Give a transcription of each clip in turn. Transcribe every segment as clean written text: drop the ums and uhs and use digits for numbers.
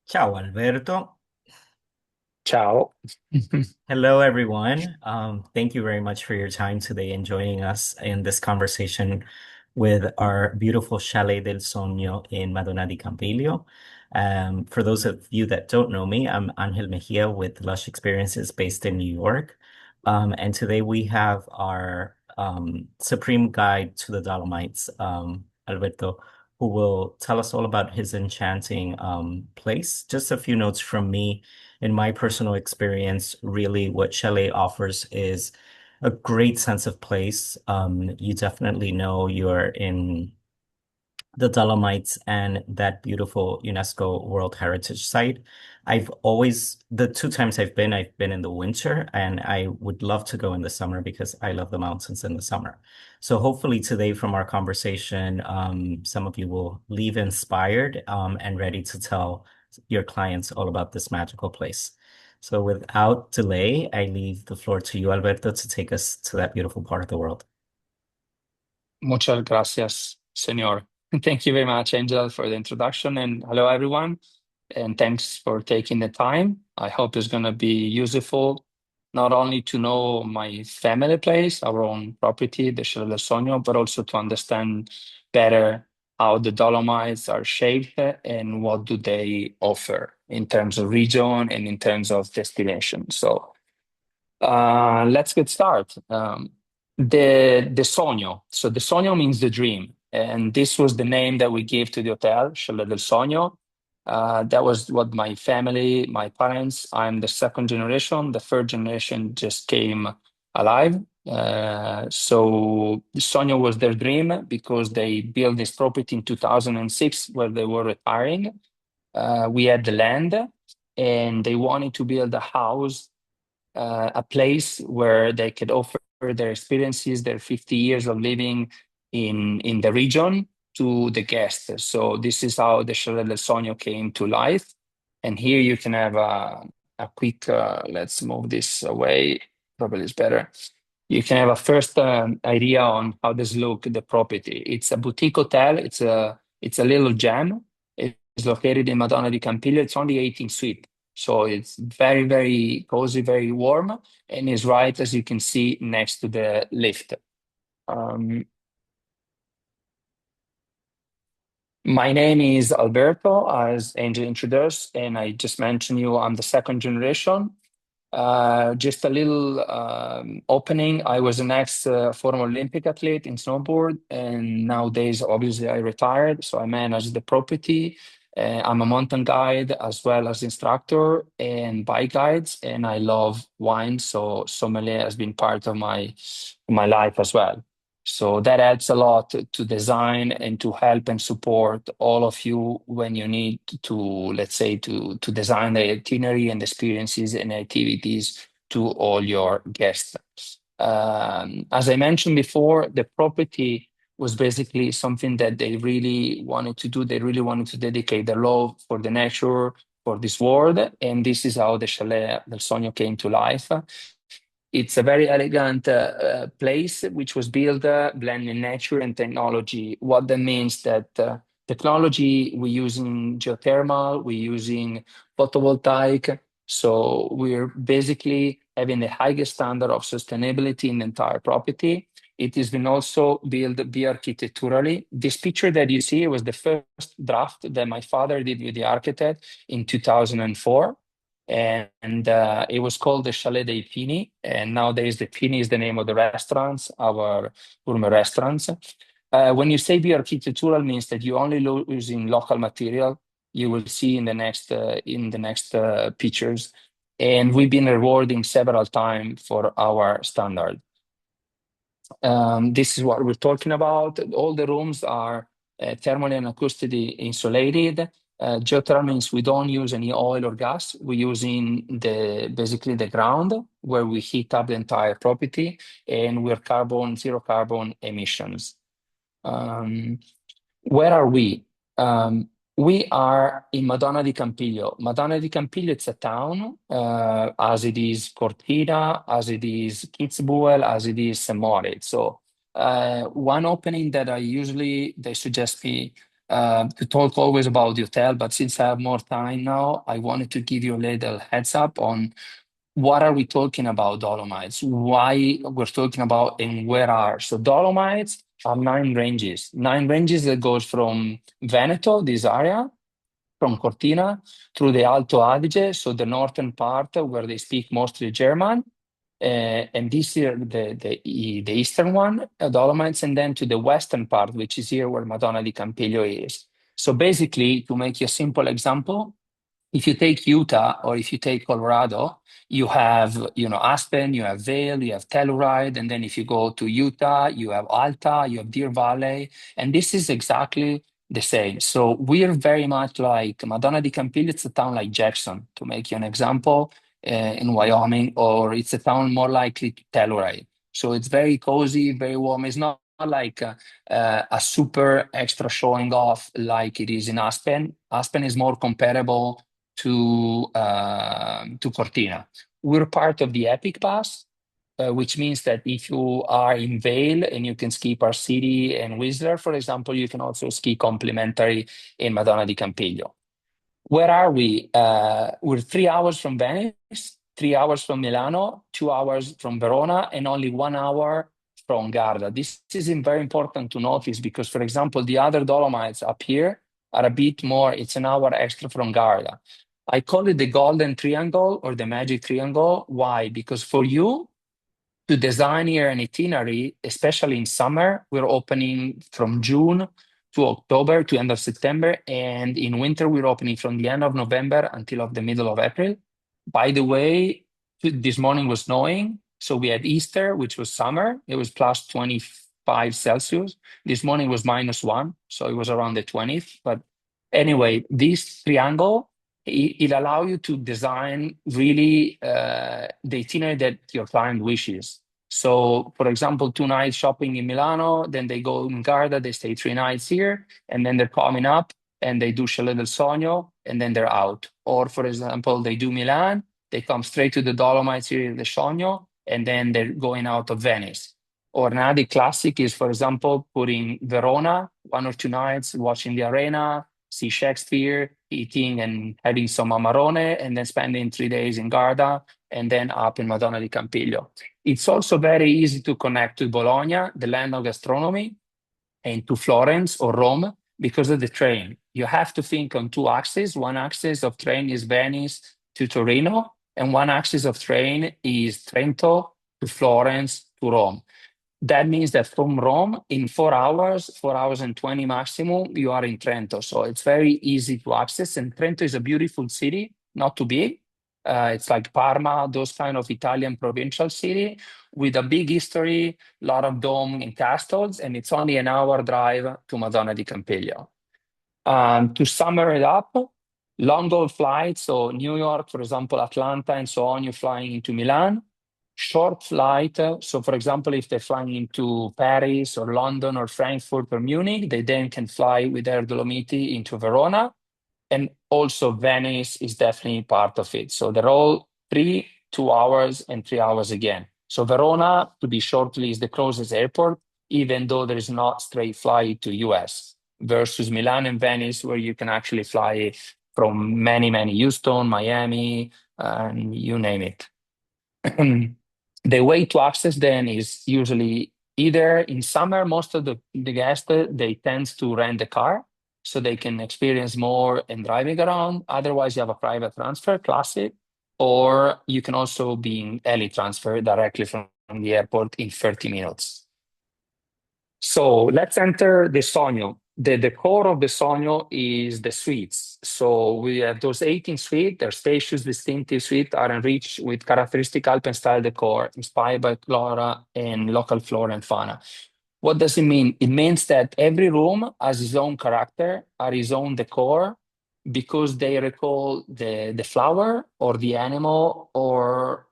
Ciao, Alberto. Ciao. Hello, everyone. Thank you very much for your time today and joining us in this conversation with our beautiful Chalet del Sogno in Madonna di Campiglio. For those of you that don't know me, I'm Angel Mejia with Lush Experiences based in New York. And today we have our supreme guide to the Dolomites, Alberto, who will tell us all about his enchanting place. Just a few notes from me. In my personal experience, really what Chalet offers is a great sense of place. You definitely know you're in the Dolomites and that beautiful UNESCO World Heritage Site. The two times I've been in the winter, and I would love to go in the summer because I love the mountains in the summer. So hopefully today from our conversation, some of you will leave inspired, and ready to tell your clients all about this magical place. So without delay, I leave the floor to you, Alberto, to take us to that beautiful part of the world. Muchas gracias, señor. Thank you very much, Angel, for the introduction. And hello, everyone. And thanks for taking the time. I hope it's going to be useful not only to know my family place, our own property, the Chalet del Sogno, but also to understand better how the Dolomites are shaped and what do they offer in terms of region and in terms of destination. So let's get started. The Sogno. So the Sogno means the dream, and this was the name that we gave to the hotel, Chalet del Sogno. That was what my family, my parents. I'm the second generation. The third generation just came alive. So the Sogno was their dream because they built this property in 2006 where they were retiring. We had the land, and they wanted to build a house, a place where they could offer their experiences, their 50 years of living in the region to the guests. So this is how the Chalet del Sogno came to life. And here you can have a quick, let's move this away, probably it's better. You can have a first idea on how this look, the property. It's a boutique hotel. It's a little gem. It's located in Madonna di Campiglio. It's only 18 suite. So it's very, very cozy, very warm, and is right, as you can see, next to the lift. Um, my name is Alberto, as Angel introduced, and I just mentioned you, I'm the second generation. Just a little opening. I was an ex former Olympic athlete in snowboard, and nowadays, obviously, I retired. So I manage the property. I'm a mountain guide as well as instructor and bike guides, and I love wine. So sommelier has been part of my life as well. So that adds a lot to design and to help and support all of you when you need to, let's say, to design the itinerary and experiences and activities to all your guests. As I mentioned before, the property was basically something that they really wanted to do. They really wanted to dedicate their love for the nature, for this world, and this is how the Chalet del Sogno came to life. It's a very elegant place which was built blending nature and technology. What that means that technology we're using geothermal, we're using photovoltaic. So we're basically having the highest standard of sustainability in the entire property. It has been also built architecturally. This picture that you see was the first draft that my father did with the architect in 2004, and it was called the Chalet dei Pini. And nowadays, the Pini is the name of the restaurants, our gourmet restaurants. When you say be architectural, means that you only using local material. You will see in the next pictures, and we've been rewarding several times for our standard. This is what we're talking about. All the rooms are thermally and acoustically insulated. Geothermal means we don't use any oil or gas. We're using basically the ground where we heat up the entire property, and we're zero carbon emissions. Um, where are we? We are in Madonna di Campiglio. Madonna di Campiglio, it's a town, as it is Cortina, as it is Kitzbühel, as it is St. Moritz. So one opening that I usually they suggest me to talk always about the hotel, but since I have more time now, I wanted to give you a little heads up on what are we talking about Dolomites, why we're talking about and where are. So Dolomites are nine ranges that goes from Veneto, this area, from Cortina through the Alto Adige, so the northern part where they speak mostly German, and this year the eastern one, Dolomites, and then to the western part, which is here where Madonna di Campiglio is. So basically, to make you a simple example, if you take Utah or if you take Colorado, you have, Aspen, you have Vail, you have Telluride, and then if you go to Utah, you have Alta, you have Deer Valley, and this is exactly the same. So we're very much like Madonna di Campiglio. It's a town like Jackson, to make you an example, in Wyoming, or it's a town more likely to Telluride. So it's very cozy, very warm. It's not like a super extra showing off like it is in Aspen. Aspen is more comparable to Cortina. We're part of the Epic Pass, which means that if you are in Vail and you can ski Park City and Whistler, for example, you can also ski complimentary in Madonna di Campiglio. Where are we? We're 3 hours from Venice, 3 hours from Milano, 2 hours from Verona, and only 1 hour from Garda. This is very important to notice because, for example, the other Dolomites up here are a bit more, it's an hour extra from Garda. I call it the golden triangle or the magic triangle. Why? Because for you to design here an itinerary, especially in summer, we're opening from June to October to end of September. And in winter, we're opening from the end of November until of the middle of April. By the way, this morning was snowing. So we had Easter, which was summer. It was plus 25 Celsius. This morning was -1. So it was around the 20th. But anyway, this triangle, it allow you to design really the itinerary that your client wishes. So, for example, 2 nights shopping in Milano, then they go in Garda, they stay 3 nights here, and then they're coming up and they do Chalet del Sogno, and then they're out. Or, for example, they do Milan, they come straight to the Dolomites here in the Sogno, and then they're going out of Venice. Or another classic is, for example, putting Verona 1 or 2 nights, watching the arena, see Shakespeare, eating and having some amarone, and then spending 3 days in Garda, and then up in Madonna di Campiglio. It's also very easy to connect to Bologna, the land of gastronomy, and to Florence or Rome because of the train. You have to think on two axes. One axis of train is Venice to Torino, and one axis of train is Trento to Florence to Rome. That means that from Rome, in 4 hours, 4 hours and 20 maximum, you are in Trento. So it's very easy to access. And Trento is a beautiful city, not too big. It's like Parma, those kind of Italian provincial city with a big history, a lot of dome and castles, and it's only an hour drive to Madonna di Campiglio. To sum it up, long haul flights, so New York, for example, Atlanta, and so on, you're flying into Milan. Short flight, so for example, if they're flying into Paris or London or Frankfurt or Munich, they then can fly with Air Dolomiti into Verona. And also Venice is definitely part of it. So they're all 2 hours and 3 hours again. So Verona, to be shortly, is the closest airport, even though there is not straight flight to US, versus Milan and Venice, where you can actually fly from many, Houston, Miami, and you name it. The way to access then is usually either in summer, most of the guests, they tend to rent a car so they can experience more and driving around. Otherwise, you have a private transfer, classic, or you can also be in heli transfer directly from the airport in 30 minutes. So let's enter the Sogno. The core of the Sogno is the suites. So we have those 18 suites. They're spacious, distinctive suites, are enriched with characteristic Alpine style decor inspired by flora and local flora and fauna. What does it mean? It means that every room has its own character, has its own decor, because they recall the flower or the animal or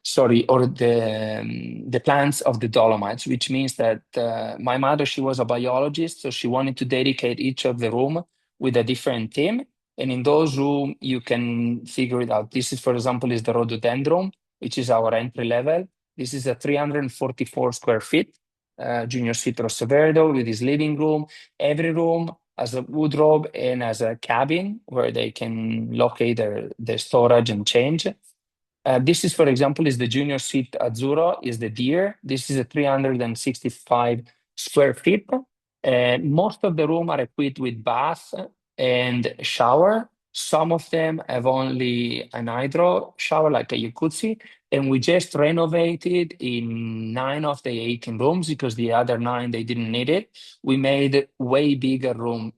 sorry, or the plants of the Dolomites, which means that my mother, she was a biologist, so she wanted to dedicate each of the room with a different theme. And in those rooms, you can figure it out. This is, for example, is the rhododendron, which is our entry level. This is a 344 square feet. Junior Suite Rosseverde with his living room. Every room has a wardrobe and has a cabin where they can locate their storage and change. This is, for example, is the Junior Suite Azzurro, is the Deer. This is a 365 square feet. Most of the room are equipped with bath and shower. Some of them have only an hydro shower, like a jacuzzi. And we just renovated in 9 of the 18 rooms because the other 9, they didn't need it. We made way bigger room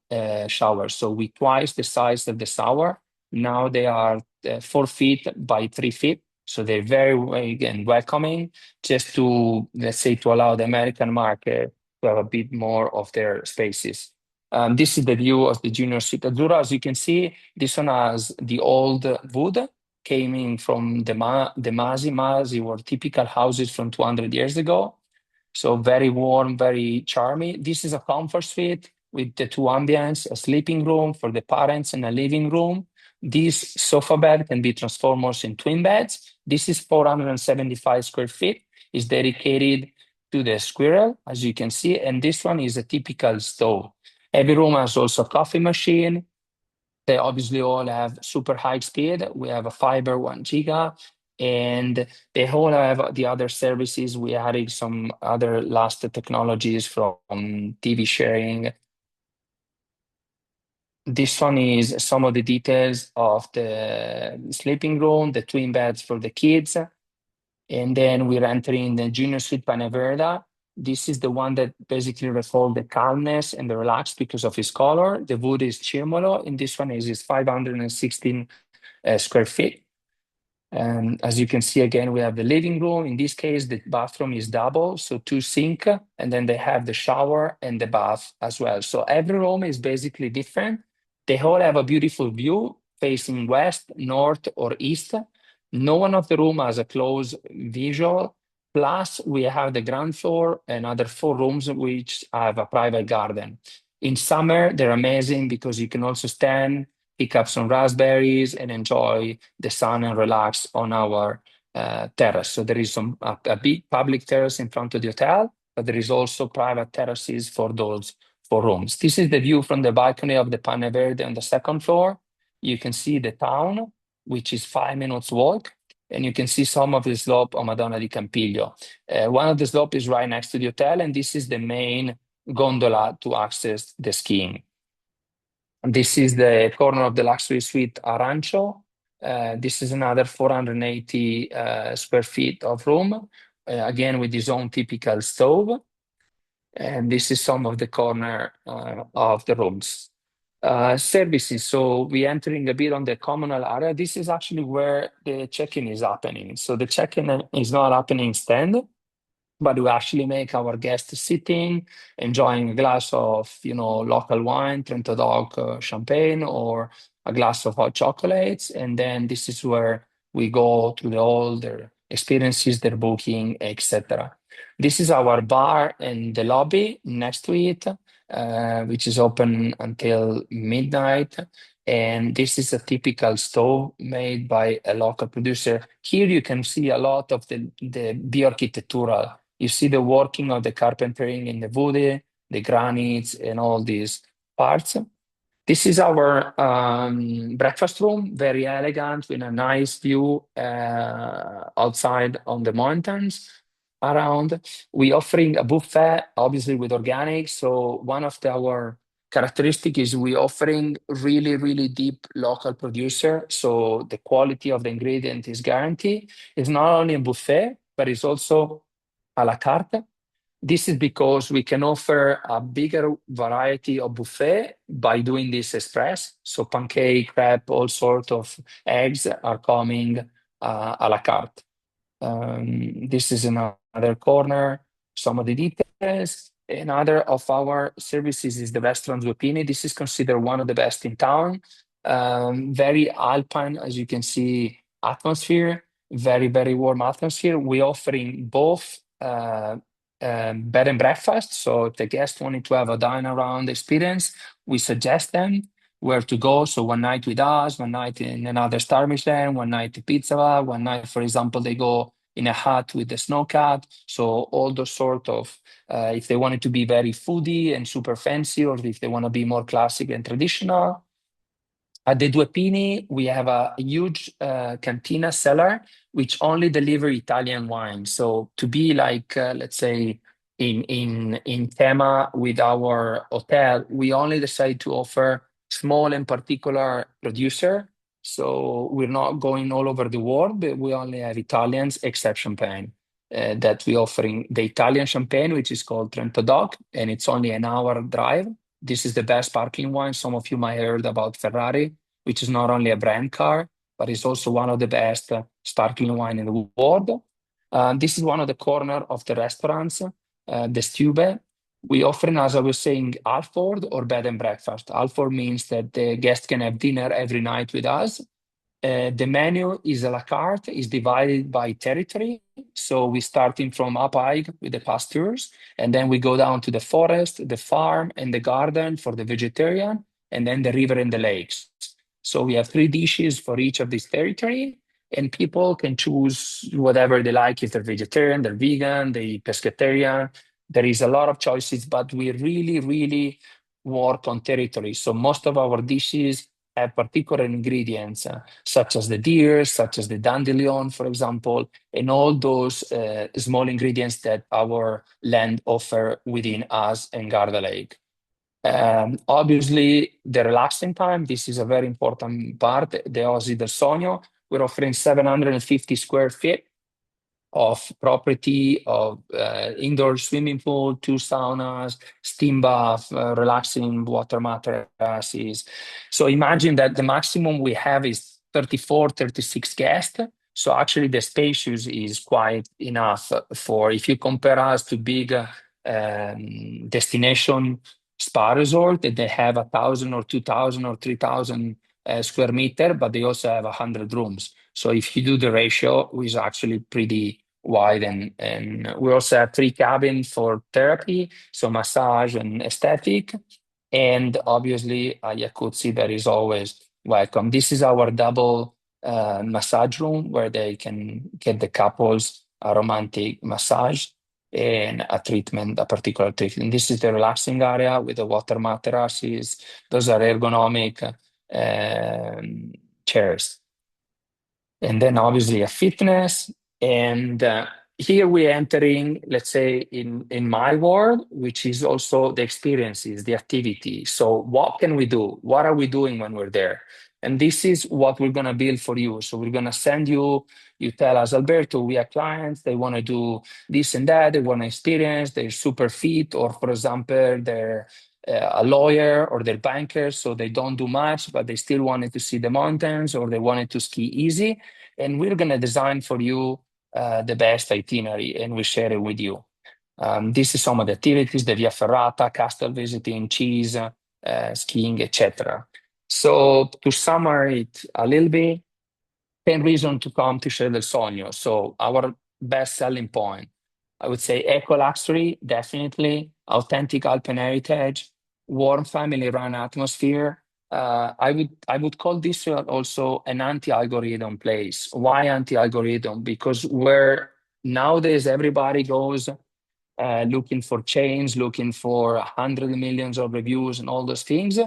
showers. So we twice the size of the shower. Now they are 4 feet by 3 feet. So they're very big and welcoming, just to, let's say, to allow the American market to have a bit more of their spaces. This is the view of the Junior Suite Azzurra. As you can see, this one has the old wood came in from the Masi. Masi were typical houses from 200 years ago. So very warm, very charming. This is a comfort suite with the two ambience, a sleeping room for the parents and a living room. This sofa bed can be transformed also in twin beds. This is 475 square feet. It's dedicated to the squirrel, as you can see. And this one is a typical stove. Every room has also a coffee machine. They obviously all have super high speed. We have a fiber 1 giga, and they all have the other services. We added some other last technologies from TV sharing. This one is some of the details of the sleeping room, the twin beds for the kids. And then we're entering the Junior Suite Paneverda. This is the one that basically reflects the calmness and the relaxed because of its color. The wood is Cimolo, and this one is 516 square feet. And as you can see, again, we have the living room. In this case, the bathroom is double, so two sink, and then they have the shower and the bath as well. So every room is basically different. They all have a beautiful view facing west, north, or east. No one of the room has a close visual. Plus, we have the ground floor and other 4 rooms which have a private garden. In summer, they're amazing because you can also stand, pick up some raspberries, and enjoy the sun and relax on our terrace. So there is a big public terrace in front of the hotel, but there is also private terraces for those 4 rooms. This is the view from the balcony of the Pane Verde on the second floor. You can see the town, which is 5 minutes walk, and you can see some of the slope of Madonna di Campiglio. One of the slope is right next to the hotel, and this is the main gondola to access the skiing. This is the corner of the luxury suite Arancio. This is another 480 square feet of room, again with his own typical stove. And this is some of the corner of the rooms. Services. So we're entering a bit on the communal area. This is actually where the check-in is happening. So the check-in is not happening stand, but we actually make our guests sitting, enjoying a glass of, local wine, Trento Doc champagne, or a glass of hot chocolates. And then this is where we go to all their experiences, their booking, etc. This is our bar and the lobby next to it, which is open until midnight. And this is a typical stove made by a local producer. Here you can see a lot of the bioarchitectural. You see the working of the carpentering in the wood, the granites, and all these parts. This is our breakfast room, very elegant with a nice view outside on the mountains around. We offering a buffet, obviously with organic. So one of our characteristic is we offering really, really deep local producer. So the quality of the ingredient is guaranteed. It's not only a buffet, but it's also à la carte. This is because we can offer a bigger variety of buffet by doing this express. So pancake, crepe, all sort of eggs are coming à la carte. This is another corner, some of the details. Another of our services is the restaurant Zucchini. This is considered one of the best in town. Very alpine, as you can see, atmosphere, very, very warm atmosphere. We're offering both bed and breakfast. So if the guest wanted to have a dine around experience, we suggest them where to go. So one night with us, one night in another Star Michelin, one night to Pizza, one night, for example, they go in a hut with the snow cat. So all those sort of, if they wanted to be very foodie and super fancy, or if they want to be more classic and traditional. At the Due Pini, we have a huge cantina cellar which only deliver Italian wine. So to be like, let's say, in tema with our hotel, we only decide to offer small and particular producer. So we're not going all over the world, but we only have Italians, except champagne. That we offering the Italian champagne, which is called Trento Doc, and it's only an hour drive. This is the best sparkling wine. Some of you might have heard about Ferrari, which is not only a brand car, but it's also one of the best sparkling wine in the world. This is one of the corner of the restaurants, the Stube. We offering, as I was saying, Alford or bed and breakfast. Alford means that the guest can have dinner every night with us. The menu is a la carte, is divided by territory. So we starting from up high with the pastures, and then we go down to the forest, the farm, and the garden for the vegetarian, and then the river and the lakes. So we have three dishes for each of these territory, and people can choose whatever they like. If they're vegetarian, they're vegan, they pescatarian. There is a lot of choices, but we really, really work on territory. So most of our dishes have particular ingredients, such as the deer, such as the dandelion, for example, and all those small ingredients that our land offer within us and Garda Lake. Obviously, the relaxing time, this is a very important part. The Oasi del Sogno, we're offering 750 square feet of property, of indoor swimming pool, two saunas, steam bath, relaxing water mattresses. So imagine that the maximum we have is 34, 36 guests. So actually the spacious is quite enough for, if you compare us to big destination spa resort, that they have 1,000 or 2,000 or 3,000 square meter, but they also have 100 rooms. So if you do the ratio, it's actually pretty wide, and we also have three cabins for therapy, so massage and aesthetic, and obviously a jacuzzi that is always welcome. This is our double massage room where they can get the couples a romantic massage and a treatment, a particular treatment. This is the relaxing area with the water mattresses. Those are ergonomic chairs. And then obviously a fitness. And here we're entering, let's say, in my world, which is also the experiences, the activity. So what can we do? What are we doing when we're there? And this is what we're going to build for you. So we're going to send you, you tell us, Alberto, we have clients, they want to do this and that, they want to experience, they're super fit, or for example, they're a lawyer or they're bankers, so they don't do much, but they still wanted to see the mountains or they wanted to ski easy. And we're going to design for you the best itinerary, and we share it with you. This is some of the activities: the Via Ferrata, castle visiting, cheese, skiing, etc. So to summarize it a little bit, 10 reasons to come to Chalet del Sogno. So our best selling point, I would say eco luxury, definitely, authentic Alpine heritage, warm family-run atmosphere. I would call this also an anti-algorithm place. Why anti-algorithm? Because where nowadays everybody goes looking for chains, looking for 100 millions of reviews and all those things,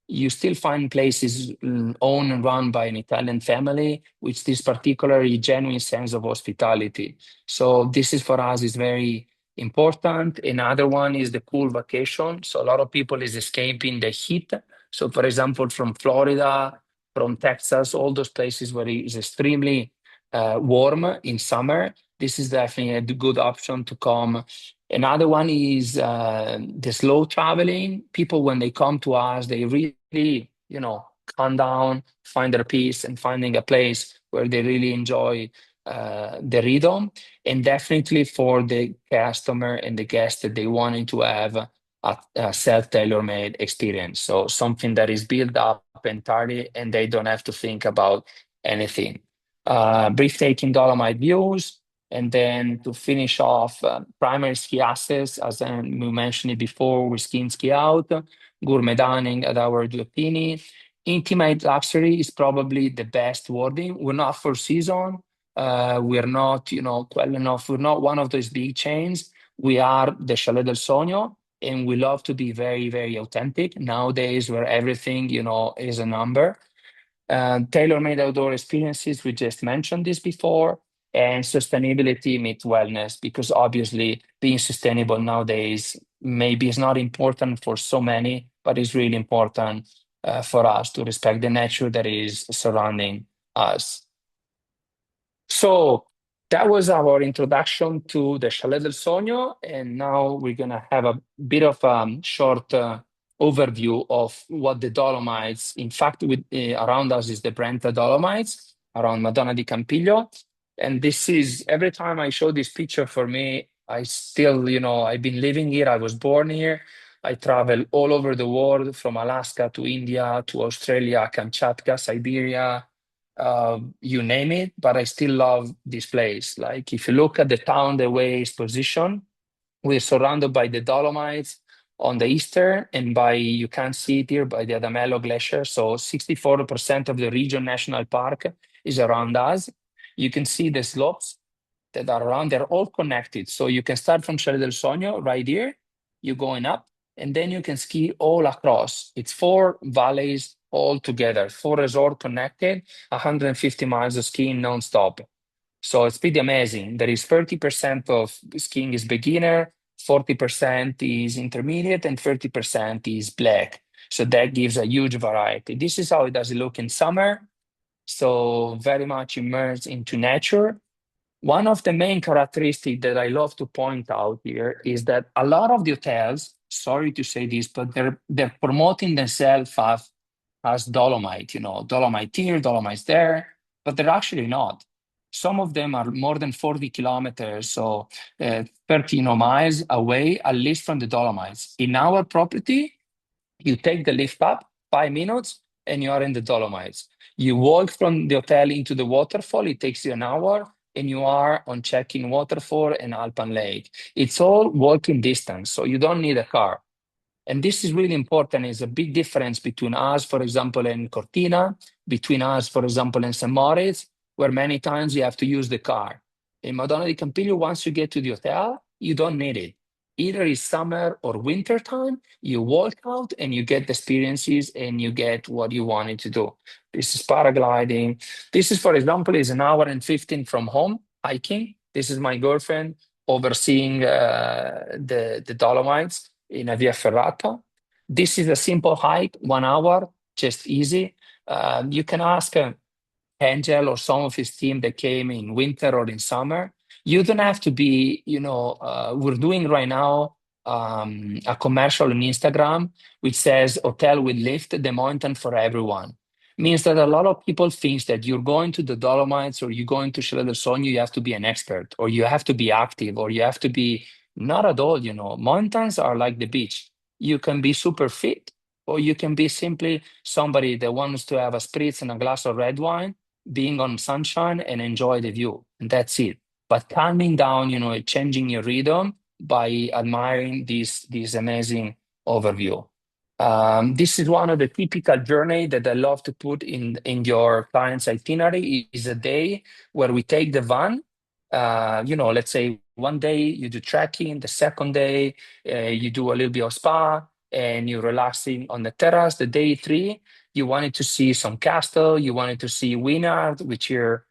you still find places owned and run by an Italian family, with this particularly genuine sense of hospitality. So this is for us is very important. Another one is the cool vacation. So a lot of people is escaping the heat. So for example, from Florida, from Texas, all those places where it is extremely warm in summer, this is definitely a good option to come. Another one is the slow traveling. People, when they come to us, they really, calm down, find their peace, and finding a place where they really enjoy the rhythm. And definitely for the customer and the guest that they wanted to have a self-tailor-made experience. So something that is built up entirely, and they don't have to think about anything. Breathtaking Dolomite views. And then to finish off, primary ski access, as we mentioned it before, we ski in, ski out, gourmet dining at our Due Pini. Intimate luxury is probably the best wording. We're not for season, We're not, well enough. We're not one of those big chains. We are the Chalet del Sogno, and we love to be very, very authentic nowadays, where everything, is a number. Tailor-made outdoor experiences, we just mentioned this before, and sustainability meets wellness, because obviously being sustainable nowadays maybe is not important for so many, but it's really important for us to respect the nature that is surrounding us. So that was our introduction to the Chalet del Sogno, and now we're gonna have a bit of a short overview of what the Dolomites. In fact, around us is the Brenta Dolomites around Madonna di Campiglio, and this is every time I show this picture for me, I still, I've been living here. I was born here. I travel all over the world, from Alaska to India to Australia, Kamchatka, Siberia, you name it, but I still love this place. Like if you look at the town, the way it's positioned, we're surrounded by the Dolomites on the eastern, and you can see it here by the Adamello Glacier. So 64% of the region national park is around us. You can see the slopes that are around, they're all connected. So you can start from Chalet del Sogno right here, you're going up, and then you can ski all across. It's four valleys all together, four resorts connected, 150 miles of skiing non-stop. So it's pretty amazing. There is 30% of skiing is beginner, 40% is intermediate, and 30% is black. So that gives a huge variety. This is how it does look in summer. So very much immersed into nature. One of the main characteristics that I love to point out here is that a lot of the hotels, sorry to say this, but they're promoting themselves as Dolomite, Dolomite here, Dolomites there, but they're actually not. Some of them are more than 40 kilometers, so 30 miles away, at least from the Dolomites. In our property, you take the lift up 5 minutes and you are in the Dolomites. You walk from the hotel into the waterfall, it takes you an hour, and you are on check-in waterfall and Alpan Lake. It's all walking distance, so you don't need a car. And this is really important. It's a big difference between us, for example, in Cortina, between us, for example, in St. Moritz, where many times you have to use the car. In Madonna di Campiglio, once you get to the hotel, you don't need it. Either it's summer or winter time, you walk out and you get the experiences and you get what you wanted to do. This is paragliding. This is, for example, is an hour and 15 from home hiking. This is my girlfriend overseeing the Dolomites in a Via Ferrata. This is a simple hike, 1 hour, just easy. You can ask Angel or some of his team that came in winter or in summer. You don't have to be, we're doing right now a commercial on Instagram which says hotel with lift, the mountain for everyone. Means that a lot of people think that you're going to the Dolomites or you're going to Chalet del Sogno, you have to be an expert or you have to be active or you have to be not at all, Mountains are like the beach. You can be super fit or you can be simply somebody that wants to have a spritz and a glass of red wine, being on sunshine and enjoy the view. And that's it. But calming down, changing your rhythm by admiring this amazing overview. This is one of the typical journey that I love to put in your client's itinerary is a day where we take the van. Let's say one day you do trekking, the second day you do a little bit of spa and you're relaxing on the terrace. The day three, you wanted to see some castle, you wanted to see Winard, which you're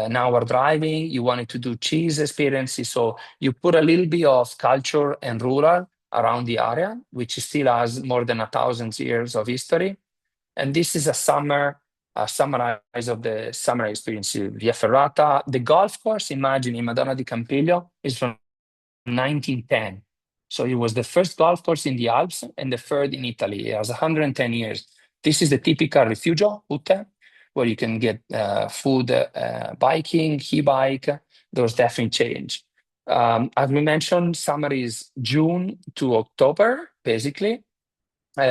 now are driving, you wanted to do cheese experiences. So you put a little bit of culture and rural around the area, which still has more than 1,000 years of history. And this is a summarize of the summer experience. Via Ferrata, the golf course, imagine in Madonna di Campiglio, is from 1910. So it was the first golf course in the Alps and the third in Italy. It has 110 years. This is the typical rifugio, Ute, where you can get food, biking, e-bike. Those definitely change. As we mentioned, summer is June to October, basically.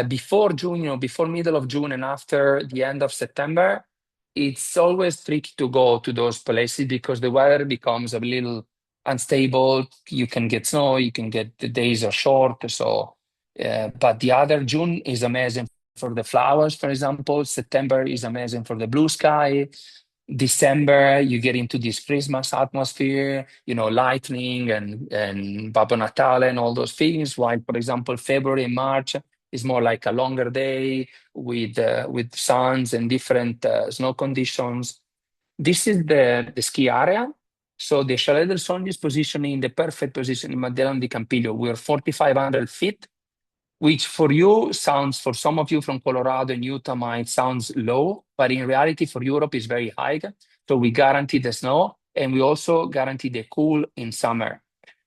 Before June, before middle of June and after the end of September, it's always tricky to go to those places because the weather becomes a little unstable. You can get snow, you can get the days are short. So, but the other June is amazing for the flowers, for example. September is amazing for the blue sky. December, you get into this Christmas atmosphere, lightning and Babbo Natale and all those things. While, for example, February and March is more like a longer day with suns and different snow conditions. This is the ski area. So the Chalet del Sogno is positioning in the perfect position in Magellan di Campillo. We're 4,500 feet, which for you sounds, for some of you from Colorado and Utah might sounds low, but in reality for Europe is very high. So we guarantee the snow and we also guarantee the cool in summer.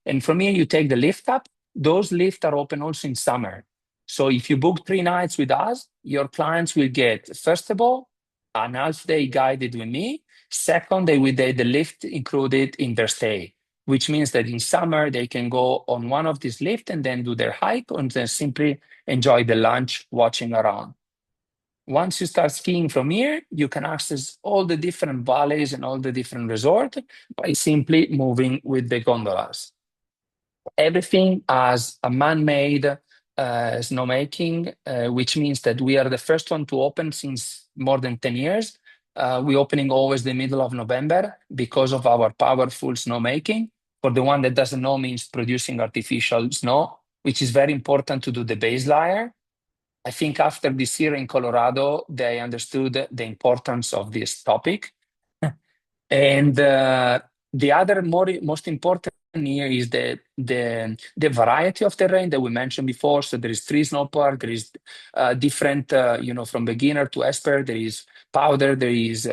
And from here, you take the lift up. Those lifts are open also in summer. So if you book 3 nights with us, your clients will get, first of all, an half day guided with me. Second, they will get the lift included in their stay, which means that in summer they can go on one of these lifts and then do their hike and then simply enjoy the lunch watching around. Once you start skiing from here, you can access all the different valleys and all the different resorts by simply moving with the gondolas. Everything as a man-made snowmaking, which means that we are the first one to open since more than 10 years. We're opening always the middle of November because of our powerful snowmaking. For the one that doesn't know, means producing artificial snow, which is very important to do the base layer. I think after this year in Colorado, they understood the importance of this topic. And the other most important here is the variety of terrain that we mentioned before. So there is three snow park. There is different, from beginner to expert. There is powder. There is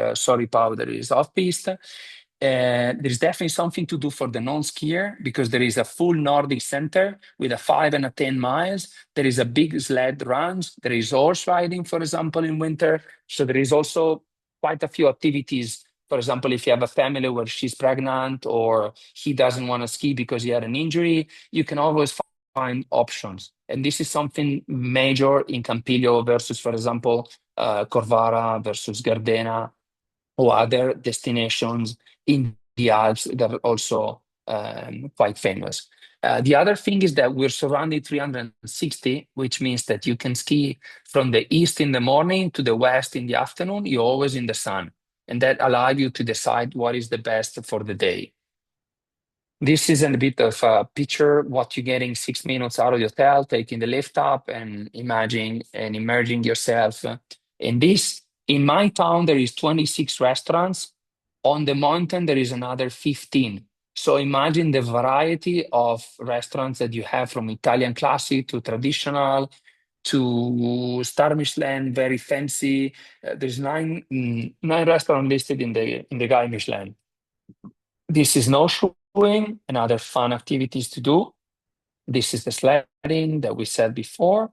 powder. There is off piste. There's definitely something to do for the non-skier because there is a full Nordic center with a 5 and a 10 miles. There is a big sled runs. There is horse riding, for example, in winter. So there is also quite a few activities. For example, if you have a family where she's pregnant or he doesn't want to ski because he had an injury, you can always find options. And this is something major in Campiglio versus, for example, Corvara versus Gardena or other destinations in the Alps that are also quite famous. The other thing is that we're surrounded 360, which means that you can ski from the east in the morning to the west in the afternoon. You're always in the sun, and that allows you to decide what is the best for the day. This is a bit of a picture what you're getting 6 minutes out of your hotel, taking the lift up and imagining and immersing yourself in this. In my town, there is 26 restaurants. On the mountain, there is another 15. So imagine the variety of restaurants that you have from Italian classic to traditional to Star Michelin, very fancy. There's nine restaurants listed in the Guide Michelin. This is snowshoeing and other fun activities to do. This is the sledding that we said before.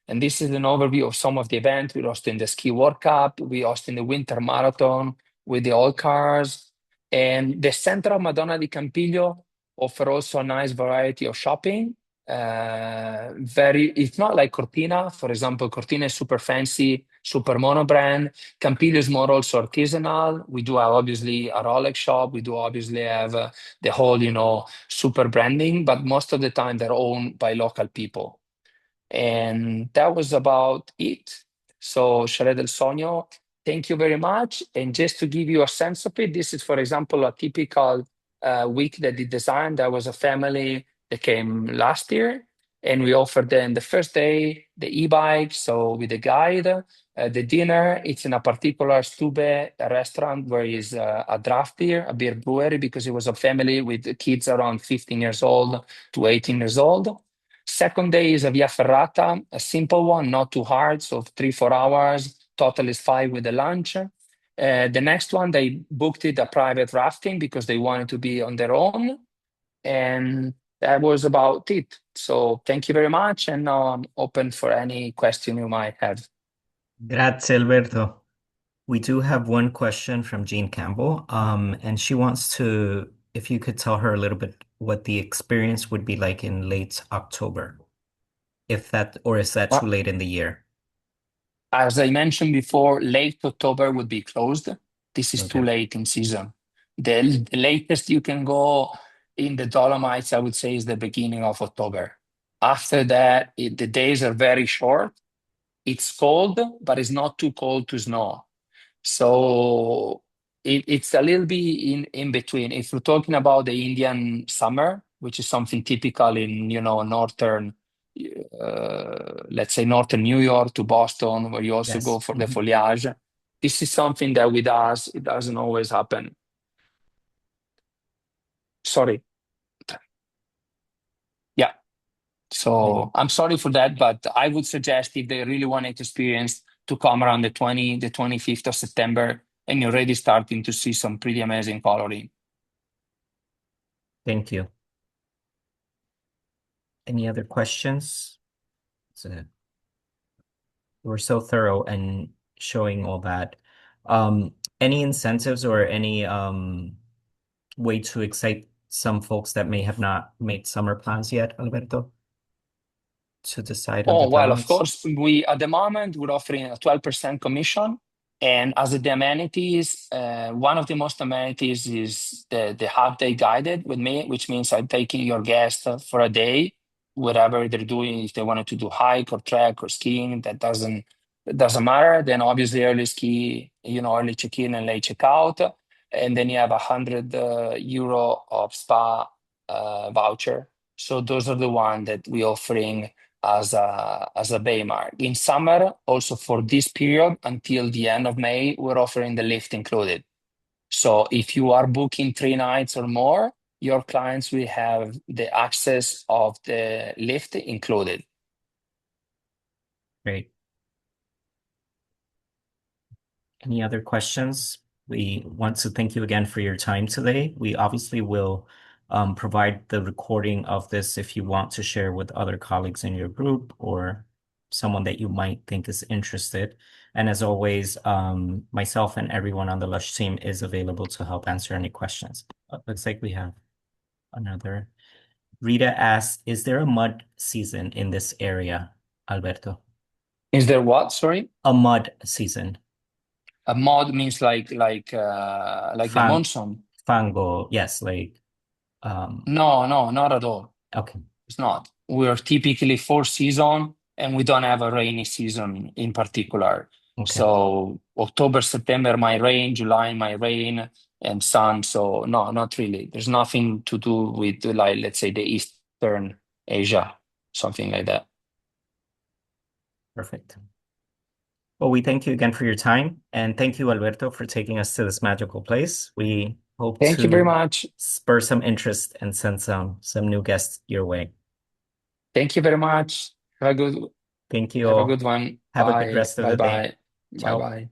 And this is an overview of some of the events. We're hosting the Ski World Cup. We're hosting the Winter Marathon with the old cars. And the center of Madonna di Campiglio offer also a nice variety of shopping. It's not like Cortina. For example, Cortina is super fancy, super mono brand. Campiglio is more also artisanal. We do have obviously a Rolex shop. We do obviously have the whole, super branding, but most of the time they're owned by local people. And that was about it. So, Chalet del Sogno, thank you very much. And just to give you a sense of it, this is, for example, a typical week that they designed. There was a family that came last year, and we offered them the first day the e-bike, so with a guide. The dinner, it's in a particular Stube restaurant where is a draft beer, a beer brewery, because it was a family with kids around 15 years old to 18 years old. Second day is a Via Ferrata, a simple one, not too hard, so 3, 4 hours. Total is 5 with the lunch. The next one, they booked it a private rafting because they wanted to be on their own. And that was about it. So thank you very much. And now I'm open for any question you might have. Grazie, Alberto. We do have one question from Jean Campbell, and she wants to, if you could tell her a little bit what the experience would be like in late October, if that, or is that too Uh, late in the year? As I mentioned before, late October would be closed. This is too Okay. late in season. The latest you can go in the Dolomites, I would say, is the beginning of October. After that, the days are very short. It's cold, but it's not too cold to snow. So it's a little bit in between. If you're talking about the Indian summer, which is something typical in, northern, let's say northern New York to Boston, where you also go Yes. for the Mhm. foliage. This is something that with us, it doesn't always happen. Sorry. Yeah. So Maybe. I'm sorry for that, but I would suggest if they really want to experience to come around the 25th of September, and you're already starting to see some pretty amazing coloring. Thank you. Any other questions? So we're so thorough and showing all that. Any incentives or any way to excite some folks that may have not made summer plans yet, Alberto, to decide on the Oh, well, of talents? course, we at the moment we're offering a 12% commission. And as the amenities, one of the most amenities is the half day guided with me, which means I'm taking your guest for a day, whatever they're doing, if they wanted to do hike or trek or skiing, that doesn't matter. Then obviously early ski, early check-in and late check-out. And then you have €100 of spa voucher. So those are the ones that we're offering as a Baymark. In summer, also for this period until the end of May, we're offering the lift included. So if you are booking 3 nights or more, your clients will have the access of the lift included. Great. Any other questions? We want to thank you again for your time today. We obviously will provide the recording of this if you want to share with other colleagues in your group or someone that you might think is interested. And as always, myself and everyone on the Lush team is available to help answer any questions. Looks like we have another. Rita asks, is there a mud season in this area, Alberto? Is there what? Sorry? A mud season. A mod means like the Fang monsoon. Fango, yes, like um No, no, not at all. okay, It's not. We're typically four season and we don't have a rainy season in particular. okay, So October, September might rain, July might rain, and sun. So no, not really. There's nothing to do with like let's say the Eastern Asia, something like that. perfect. Well, we thank you again for your time, and thank you, Alberto, for taking us to this magical place. We hope Thank you very to much. spur some interest and send some new guests your way. Thank you very much. Thank you Have a good all. one. Have a good Bye. rest of Bye the day. bye. Bye Ciao. bye.